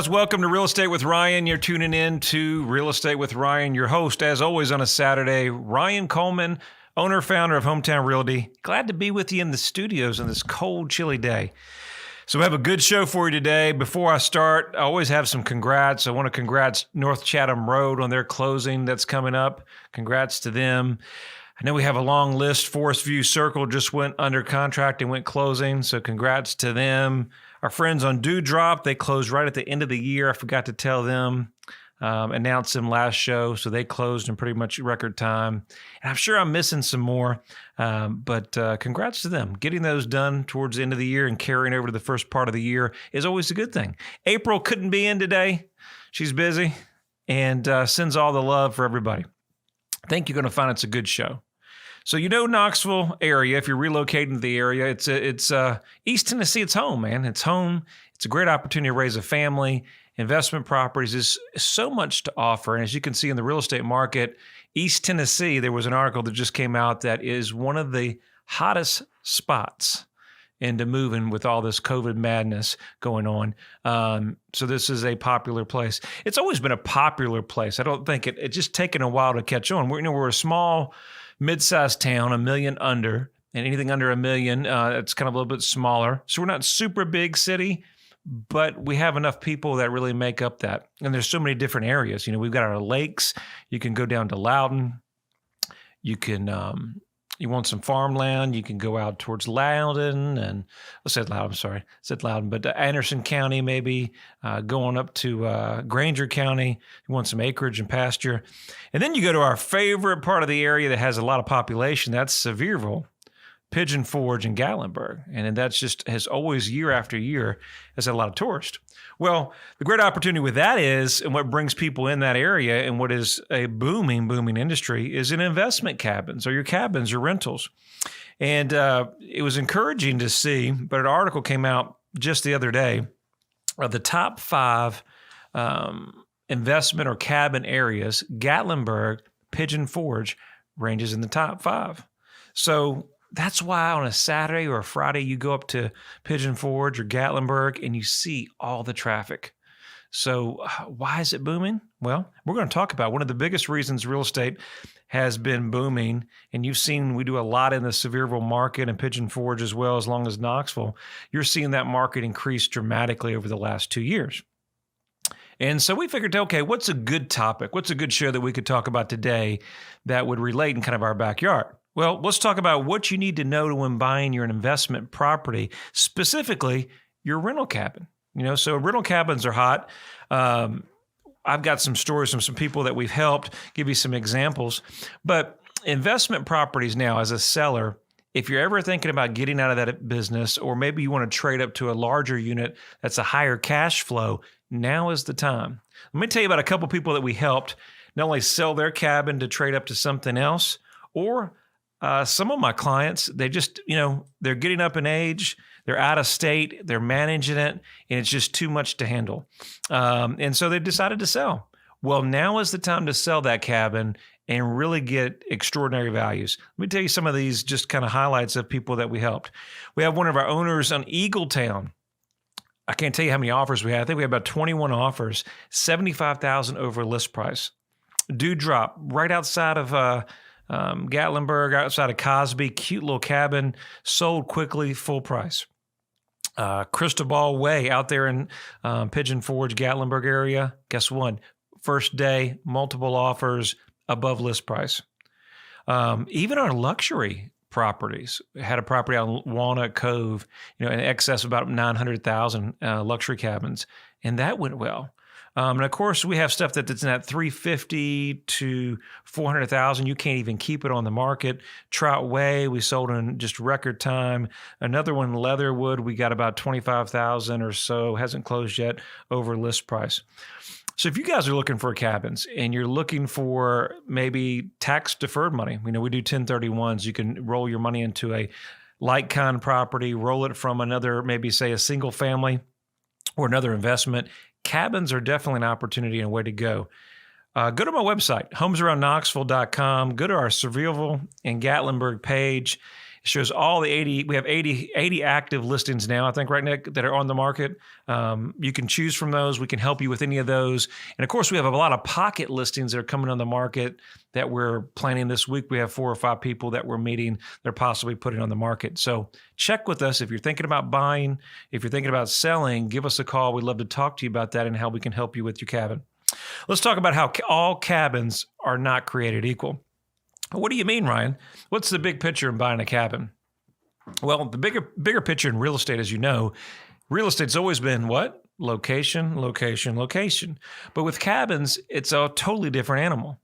guys. Welcome to Real Estate with Ryan. You're tuning in to Real Estate with Ryan. Your host, as always, on a Saturday, Ryan Coleman, owner, founder of Hometown Realty. Glad to be with you in the studios on this cold, chilly day. So we have a good show for you today. Before I start, I always have some congrats. I want to congrats North Chatham Road on their closing that's coming up. Congrats to them. I know we have a long list. Forest View Circle just went under contract and went closing, so congrats to them. Our friends on Dewdrop, they closed right at the end of the year. I forgot to tell them, announce them last show, so they closed in pretty much record time. And I'm sure I'm missing some more, but congrats to them. Getting those done towards the end of the year and carrying over to the first part of the year is always a good thing. April couldn't be in today. She's busy and sends all the love for everybody. I think you're going to find it's a good show. So Knoxville area, if you're relocating to the area, it's East Tennessee. It's home, man. It's home. It's a great opportunity to raise a family. Investment properties is so much to offer. And as you can see in the real estate market, East Tennessee, there was an article that just came out that is one of the hottest spots into moving with all this COVID madness going on. So this is a popular place. It's always been a popular place. I don't think it's just taken a while to catch on. We're a small, mid-sized town, 1 million under, and anything under 1 million, it's kind of a little bit smaller. So we're not super big city, but we have enough people that really make up that. And there's so many different areas. We've got our lakes. You can go down to Loudon. You can, you want some farmland, you can go out towards Loudon and, I said Loudon, but Anderson County maybe, going up to Granger County. You want some acreage and pasture. And then you go to our favorite part of the area that has a lot of population. That's Sevierville, Pigeon Forge, and Gatlinburg. And that's just has always, year after year, has had a lot of tourists. Well, the great opportunity with that is, and what brings people in that area and what is a booming industry is in investment cabins or your cabins or rentals. And it was encouraging to see, but an article came out just the other day of the top 5 investment or cabin areas. Gatlinburg, Pigeon Forge ranges in the top 5. So that's why on a Saturday or a Friday, you go up to Pigeon Forge or Gatlinburg and you see all the traffic. So why is it booming? Well, we're going to talk about one of the biggest reasons real estate has been booming. And you've seen we do a lot in the Sevierville market and Pigeon Forge as well as long as Knoxville. You're seeing that market increase dramatically over the last 2 years. And so we figured, okay, what's a good topic? What's a good show that we could talk about today that would relate in kind of our backyard? Well, let's talk about what you need to know when buying your investment property, specifically your rental cabin. So rental cabins are hot. I've got some stories from some people that we've helped, give you some examples. But investment properties now, as a seller, if you're ever thinking about getting out of that business, or maybe you want to trade up to a larger unit that's a higher cash flow, now is the time. Let me tell you about a couple people that we helped not only sell their cabin to trade up to something else, or some of my clients, they just, they're getting up in age, they're out of state, they're managing it, and it's just too much to handle. And so they decided to sell. Well, now is the time to sell that cabin and really get extraordinary values. Let me tell you some of these just kind of highlights of people that we helped. We have one of our owners on Eagletown. I can't tell you how many offers we had. I think we had about 21 offers, $75,000 over list price. Dewdrop, right outside of Gatlinburg, outside of Cosby, cute little cabin, sold quickly, full price. Cristobal Way out there in Pigeon Forge, Gatlinburg area. Guess what? First day, multiple offers above list price. Even our luxury properties had a property out in Walnut Cove, in excess of about 900,000 luxury cabins, and that went well. And of course, we have stuff that's in that 350 to 400,000. You can't even keep it on the market. Trout Way, we sold in just record time. Another one, Leatherwood, we got about 25,000 or so. Hasn't closed yet over list price. So if you guys are looking for cabins and you're looking for maybe tax deferred money, we do 1031s. You can roll your money into a like-kind property, roll it from another, maybe say a single family or another investment. Cabins are definitely an opportunity and a way to go. Go to my website, homesaroundknoxville.com. Go to our Sevierville and Gatlinburg page. It shows all the 80, we have 80 active listings now, I think, right, Nick, that are on the market. You can choose from those. We can help you with any of those. And of course, we have a lot of pocket listings that are coming on the market that we're planning this week. We have 4 or 5 people that we're meeting. They're possibly putting on the market. So check with us. If you're thinking about buying, if you're thinking about selling, give us a call. We'd love to talk to you about that and how we can help you with your cabin. Let's talk about how all cabins are not created equal. What do you mean, Ryan? What's the big picture in buying a cabin? Well, the bigger picture in real estate, as you know, real estate's always been what? Location, location, location. But with cabins, it's a totally different animal.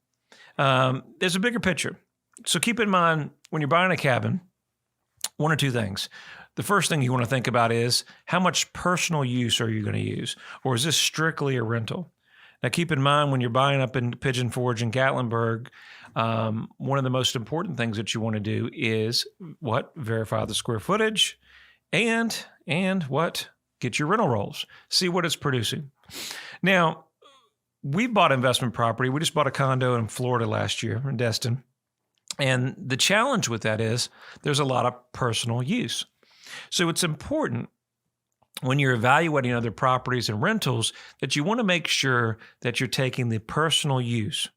There's a bigger picture. So keep in mind, when you're buying a cabin, 1 or 2 things. The first thing you want to think about is, how much personal use are you going to use? Or is this strictly a rental? Now, keep in mind, when you're buying up in Pigeon Forge and Gatlinburg, one of the most important things that you want to do is what? Verify the square footage and what? Get your rental rolls. See what it's producing. Now, we bought investment property. We just bought a condo in Florida last year in Destin. And the challenge with that is there's a lot of personal use. So it's important when you're evaluating other properties and rentals that you want to make sure that you're taking the personal use.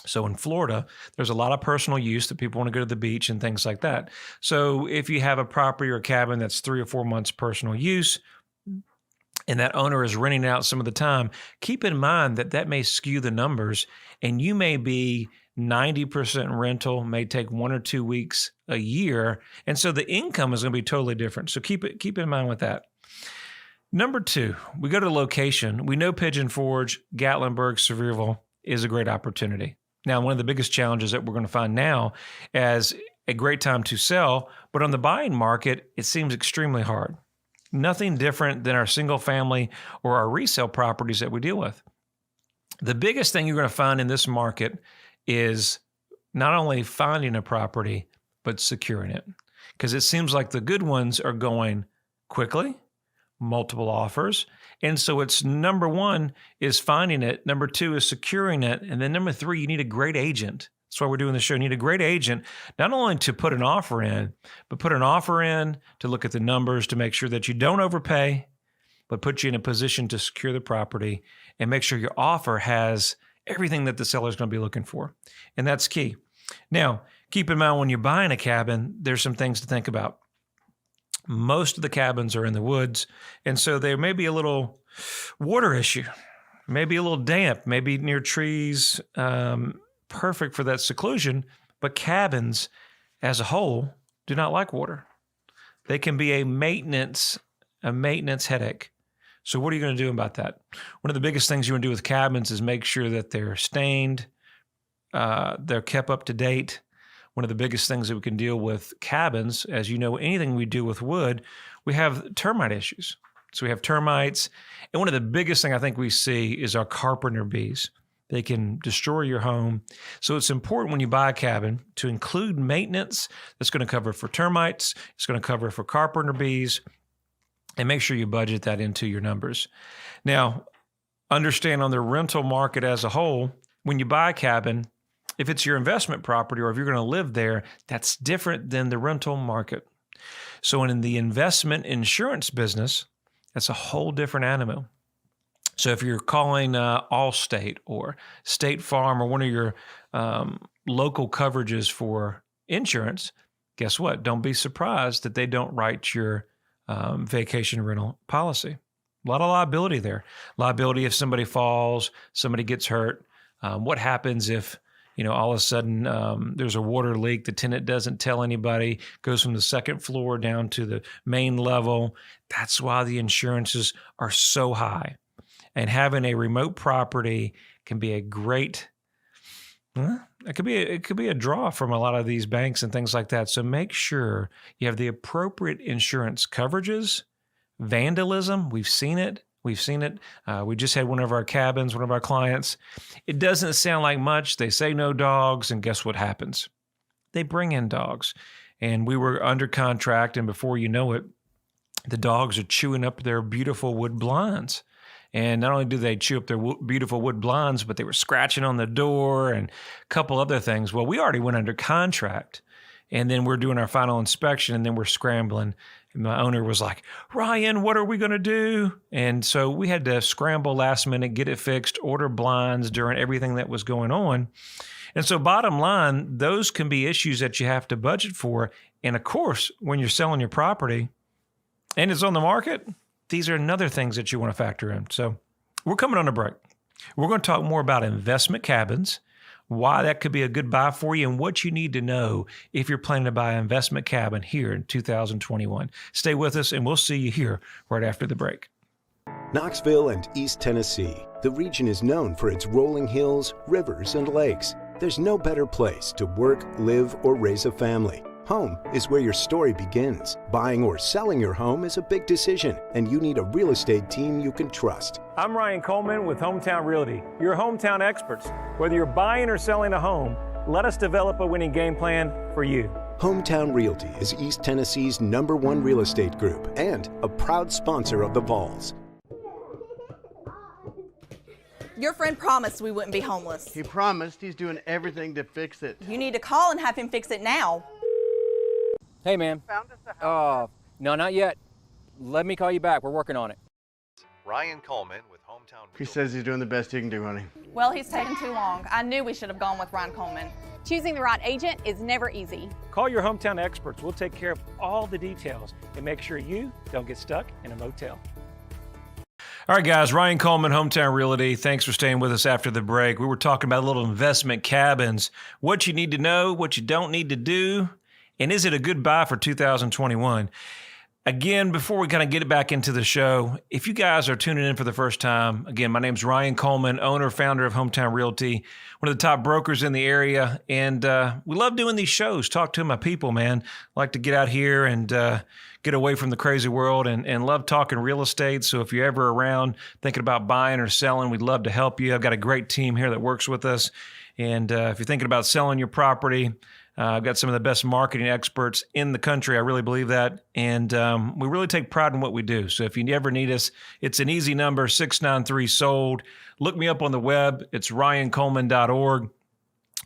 So in Florida, there's a lot of personal use that people want to go to the beach and things like that. So if you have a property or a cabin that's 3 or 4 months personal use, and that owner is renting out some of the time, keep in mind that that may skew the numbers, and you may be 90% rental, may take 1 or 2 weeks a year. And so the income is going to be totally different. So keep in mind with that. Number 2, we go to location. We know Pigeon Forge, Gatlinburg, Sevierville is a great opportunity. Now, one of the biggest challenges that we're going to find now as a great time to sell, but on the buying market, it seems extremely hard. Nothing different than our single family or our resale properties that we deal with. The biggest thing you're going to find in this market is not only finding a property, but securing it. Because it seems like the good ones are going quickly, multiple offers. And so it's number 1 is finding it. Number 2 is securing it. And then number 3, you need a great agent. That's why we're doing the show. You need a great agent, not only to put an offer in, but put an offer in to look at the numbers to make sure that you don't overpay, but put you in a position to secure the property and make sure your offer has everything that the seller is going to be looking for. And that's key. Now, keep in mind when you're buying a cabin, there's some things to think about. Most of the cabins are in the woods, and so there may be a little water issue, maybe a little damp, maybe near trees, perfect for that seclusion, but cabins as a whole do not like water. They can be a maintenance headache. So what are you going to do about that? One of the biggest things you want to do with cabins is make sure that they're stained, they're kept up to date. One of the biggest things that we can deal with cabins, as you know, anything we do with wood, we have termite issues. So we have termites. And one of the biggest things I think we see is our carpenter bees. They can destroy your home. So it's important when you buy a cabin to include maintenance that's going to cover for termites, it's going to cover for carpenter bees, and make sure you budget that into your numbers. Now, understand on the rental market as a whole, when you buy a cabin, if it's your investment property or if you're going to live there, that's different than the rental market. So in the investment insurance business, that's a whole different animal. So if you're calling Allstate or State Farm or one of your local coverages for insurance, guess what? Don't be surprised that they don't write your vacation rental policy. A lot of liability there. Liability if somebody falls, somebody gets hurt. What happens if all of a sudden there's a water leak, the tenant doesn't tell anybody, goes from the second floor down to the main level. That's why the insurances are so high. And having a remote property can be a great, it could be a draw from a lot of these banks and things like that. So make sure you have the appropriate insurance coverages. Vandalism, we've seen it. We just had one of our cabins, one of our clients. It doesn't sound like much. They say no dogs, and guess what happens? They bring in dogs. And we were under contract, and before you know it, the dogs are chewing up their beautiful wood blinds. And not only do they chew up their beautiful wood blinds, but they were scratching on the door and a couple other things. Well, we already went under contract. And then we're doing our final inspection, and then we're scrambling. And my owner was like, Ryan, what are we going to do? And so we had to scramble last minute, get it fixed, order blinds during everything that was going on. And so bottom line, those can be issues that you have to budget for. And of course, when you're selling your property and it's on the market, these are another things that you want to factor in. So we're coming on a break. We're going to talk more about investment cabins, why that could be a good buy for you, and what you need to know if you're planning to buy an investment cabin here in 2021. Stay with us, and we'll see you here right after the break. Knoxville and East Tennessee. The region is known for its rolling hills, rivers, and lakes. There's no better place to work, live, or raise a family. Home is where your story begins. Buying or selling your home is a big decision, and you need a real estate team you can trust. I'm Ryan Coleman with Hometown Realty, your hometown experts. Whether you're buying or selling a home, let us develop a winning game plan for you. Hometown Realty is East Tennessee's #1 real estate group and a proud sponsor of the Vols. Your friend promised we wouldn't be homeless. He promised. He's doing everything to fix it. You need to call and have him fix it now. Hey, man. Found us a house. No, not yet. Let me call you back. We're working on it. Ryan Coleman with Hometown He Realty. says he's doing the best he can do, honey. Well, he's taken too long. I knew we should have gone with Ryan Coleman. Choosing the right agent is never easy. Call your hometown experts. We'll take care of all the details and make sure you don't get stuck in a motel. All right, guys, Ryan Coleman, Hometown Realty. Thanks for staying with us after the break. We were talking about little investment cabins, what you need to know, what you don't need to do, and is it a good buy for 2021? Again, before we kind of get back into the show, if you guys are tuning in for the first time, again, my name's Ryan Coleman, owner, founder of Hometown Realty, one of the top brokers in the area. And we love doing these shows, talk to my people, man. I like to get out here and get away from the crazy world and love talking real estate. So if you're ever around thinking about buying or selling, we'd love to help you. I've got a great team here that works with us. And if you're thinking about selling your property, I've got some of the best marketing experts in the country. I really believe that. And we really take pride in what we do. So if you ever need us, it's an easy number, 693-SOLD. Look me up on the web. It's ryancoleman.org.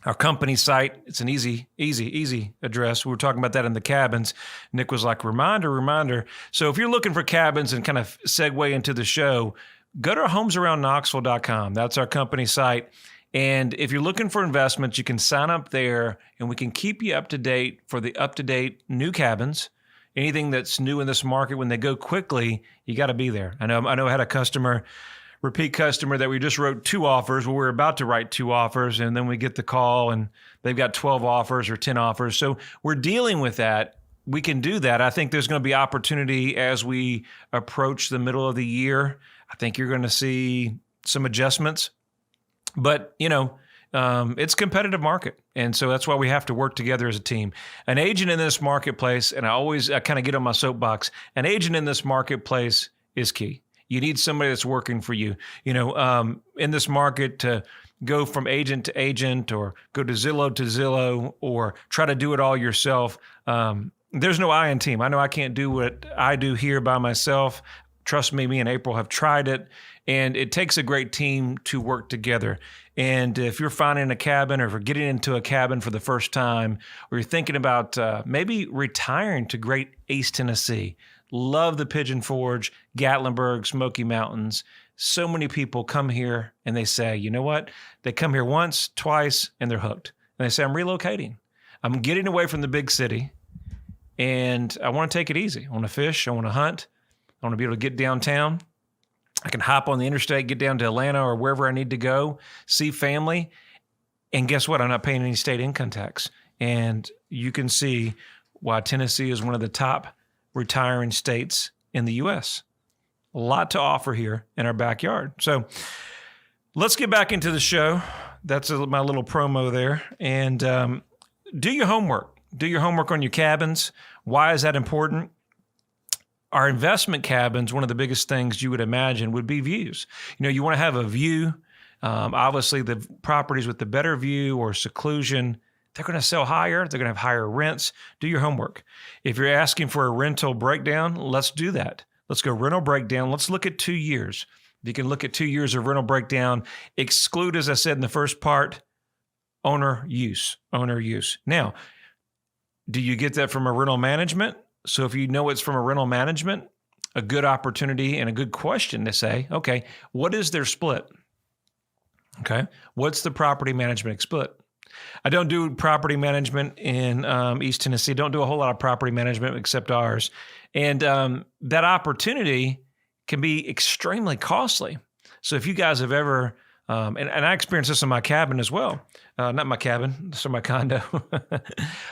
Our company site, it's an easy address. We were talking about that in the cabins. Nick was like, reminder. So if you're looking for cabins and kind of segue into the show, go to homesaroundknoxville.com. That's our company site. And if you're looking for investments, you can sign up there and we can keep you up to date for the up-to-date new cabins. Anything that's new in this market, when they go quickly, you got to be there. I know I had a repeat customer that we just wrote 2 offers. Well, we're about to write 2 offers and then we get the call and they've got 12 offers or 10 offers. So we're dealing with that. We can do that. I think there's going to be opportunity as we approach the middle of the year. I think you're going to see some adjustments. But, it's a competitive market. And so that's why we have to work together as a team. An agent in this marketplace, and I kind of get on my soapbox, an agent in this marketplace is key. You need somebody that's working for you. In this market, to go from agent to agent or go to Zillow or try to do it all yourself. There's no I in team. I know I can't do what I do here by myself. Trust me, me and April have tried it. And it takes a great team to work together. And if you're finding a cabin or if you're getting into a cabin for the first time, or you're thinking about maybe retiring to great East Tennessee, love the Pigeon Forge, Gatlinburg, Smoky Mountains. So many people come here and they say, you know what? They come here once, twice, and they're hooked. And they say, I'm relocating. I'm getting away from the big city and I want to take it easy. I want to fish. I want to hunt. I want to be able to get downtown. I can hop on the interstate, get down to Atlanta or wherever I need to go, see family. And guess what? I'm not paying any state income tax. And you can see why Tennessee is one of the top retiring states in the U.S. A lot to offer here in our backyard. So let's get back into the show. That's my little promo there. And do your homework. Do your homework on your cabins. Why is that important? Our investment cabins, one of the biggest things you would imagine would be views. You want to have a view. Obviously, the properties with the better view or seclusion, they're going to sell higher. They're going to have higher rents. Do your homework. If you're asking for a rental breakdown, let's do that. Let's go rental breakdown. Let's look at 2 years. You can look at 2 years of rental breakdown. Exclude, as I said in the first part, owner use. Now, Do you get that from a rental management? So if you know it's from a rental management, a good opportunity and a good question to say, okay, what is their split? Okay, what's the property management split? I don't do property management in East Tennessee. Don't do a whole lot of property management except ours. And that opportunity can be extremely costly. So if you guys have ever, and I experienced this in my cabin as well, not my cabin, so my condo,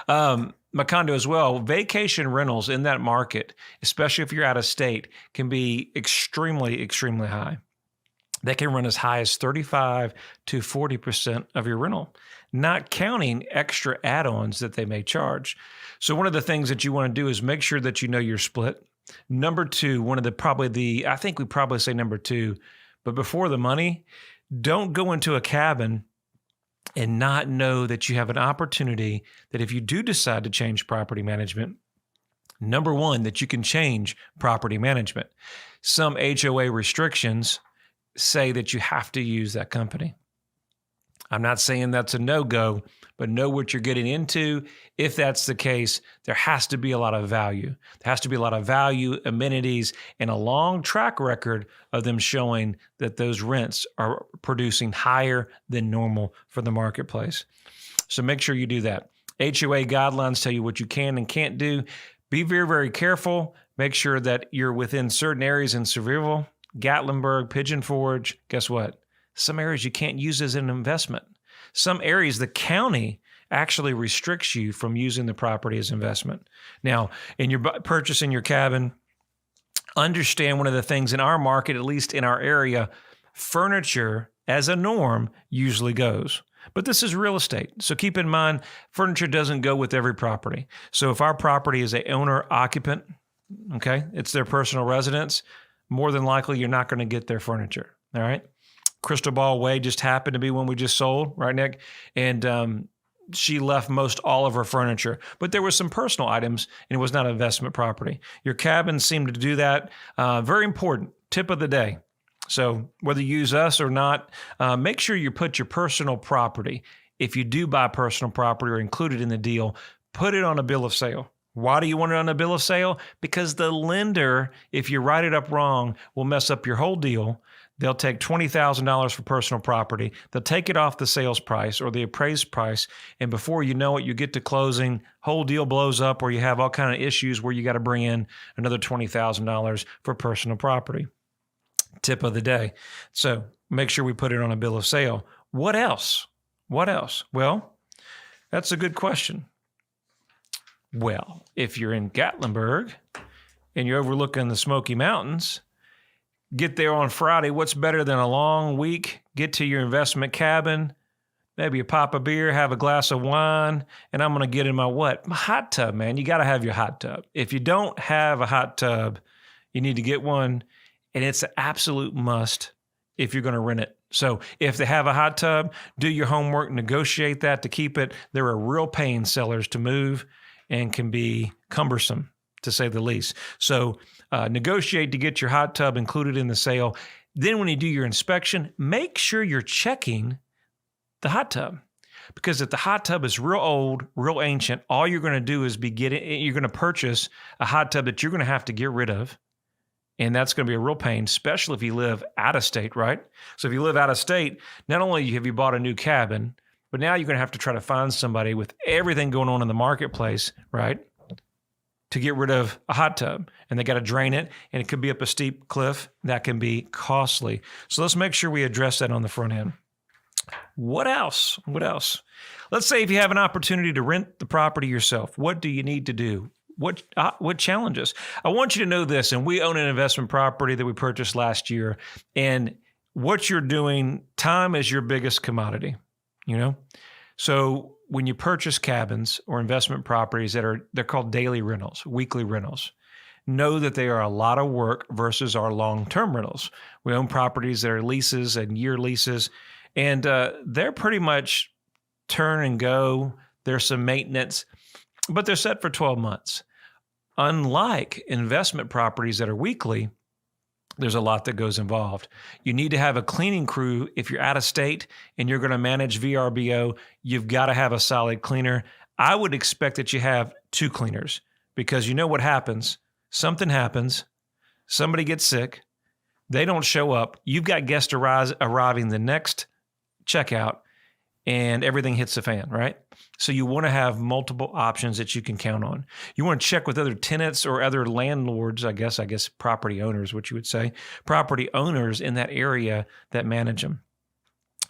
my condo as well, vacation rentals in that market, especially if you're out of state, can be extremely, extremely high. They can run as high as 35 to 40% of your rental, not counting extra add-ons that they may charge. So one of the things that you want to do is make sure that you know your split. Number two, I think we probably say number two, but before the money, don't go into a cabin and not know that you have an opportunity that if you do decide to change property management, number one, that you can change property management. Some HOA restrictions say that you have to use that company. I'm not saying that's a no-go, but know what you're getting into. If that's the case, there has to be a lot of value. There has to be a lot of value, amenities, and a long track record of them showing that those rents are producing higher than normal for the marketplace. So make sure you do that. HOA guidelines tell you what you can and can't do. Be very, very careful. Make sure that you're within certain areas in Sevierville, Gatlinburg, Pigeon Forge. Guess what? Some areas you can't use as an investment. Some areas the county actually restricts you from using the property as investment. Now, in your purchasing your cabin, understand one of the things in our market, at least in our area, furniture as a norm usually goes. But this is real estate. So keep in mind, furniture doesn't go with every property. So if our property is a owner occupant, okay, it's their personal residence, more than likely you're not going to get their furniture. All right. Crystal Ball Way just happened to be one we just sold, right, Nick? And she left most all of her furniture, but there were some personal items and it was not investment property. Your cabin seemed to do that. Very important tip of the day. So whether you use us or not, make sure you put your personal property. If you do buy personal property or include it in the deal, put it on a bill of sale. Why do you want it on a bill of sale? Because the lender, if you write it up wrong, will mess up your whole deal. They'll take $20,000 for personal property. They'll take it off the sales price or the appraised price. And before you know it, you get to closing, whole deal blows up, or you have all kind of issues where you got to bring in another $20,000 for personal property. Tip of the day. So make sure we put it on a bill of sale. What else? What else? Well, that's a good question. Well, if you're in Gatlinburg and you're overlooking the Smoky Mountains, get there on Friday. What's better than a long week? Get to your investment cabin, maybe a pop of beer, have a glass of wine, and I'm going to get in my what? My hot tub, man. You got to have your hot tub. If you don't have a hot tub, you need to get one, and it's an absolute must if you're going to rent it. So if they have a hot tub, do your homework, negotiate that to keep it. There are real pain sellers to move and can be cumbersome, to say the least. So negotiate to get your hot tub included in the sale. Then when you do your inspection, make sure you're checking the hot tub. Because if the hot tub is real old, real ancient, all you're going to do is you're going to purchase a hot tub that you're going to have to get rid of. And that's going to be a real pain, especially if you live out of state, right? So if you live out of state, not only have you bought a new cabin, but now you're going to have to try to find somebody with everything going on in the marketplace, right, to get rid of a hot tub. And they got to drain it, and it could be up a steep cliff. That can be costly. So let's make sure we address that on the front end. What else? What else? Let's say if you have an opportunity to rent the property yourself, what do you need to do? What challenges? I want you to know this, and we own an investment property that we purchased last year, and what you're doing, time is your biggest commodity, you know? So when you purchase cabins or investment properties they're called daily rentals, weekly rentals, know that they are a lot of work versus our long-term rentals. We own properties that are leases and year leases, and they're pretty much turn and go. There's some maintenance, but they're set for 12 months. Unlike investment properties that are weekly, there's a lot that goes involved. You need to have a cleaning crew. If you're out of state and you're going to manage VRBO, you've got to have a solid cleaner. I would expect that you have 2 cleaners, because you know what happens. Something happens. Somebody gets sick. They don't show up. You've got guests arriving the next checkout, and everything hits the fan, right? So you want to have multiple options that you can count on. You want to check with other tenants or other landlords, I guess property owners, what you would say, property owners in that area that manage them.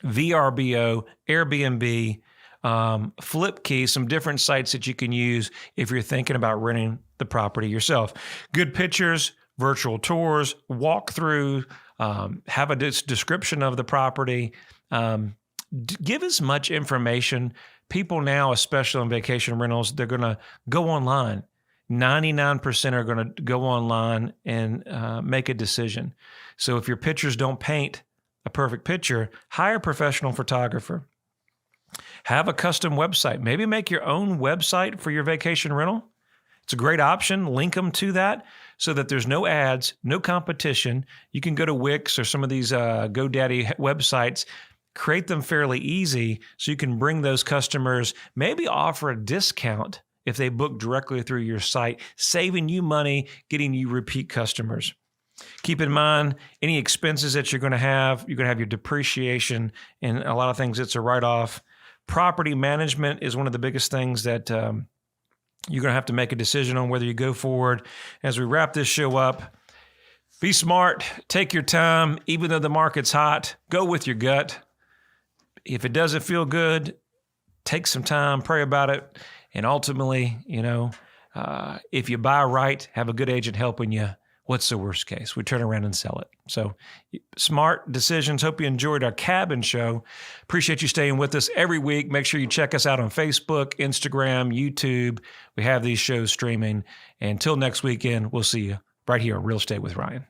VRBO, Airbnb, Flipkey, some different sites that you can use if you're thinking about renting the property yourself. Good pictures, virtual tours, walkthrough, have a description of the property. Give as much information. People now, especially on vacation rentals, they're going to go online. 99% are going to go online and make a decision. So if your pictures don't paint a perfect picture, hire a professional photographer. Have a custom website. Maybe make your own website for your vacation rental. It's a great option. Link them to that so that there's no ads, no competition. You can go to Wix or some of these GoDaddy websites, create them fairly easy so you can bring those customers, maybe offer a discount if they book directly through your site, saving you money, getting you repeat customers. Keep in mind, any expenses that you're going to have your depreciation and a lot of things that's a write-off. Property management is one of the biggest things that you're going to have to make a decision on whether you go forward. As we wrap this show up, be smart, take your time. Even though the market's hot, go with your gut. If it doesn't feel good, take some time, pray about it. And ultimately, if you buy right, have a good agent helping you. What's the worst case? We turn around and sell it. So smart decisions. Hope you enjoyed our cabin show. Appreciate you staying with us every week. Make sure you check us out on Facebook, Instagram, YouTube. We have these shows streaming. And until next weekend, we'll see you right here on Real Estate with Ryan.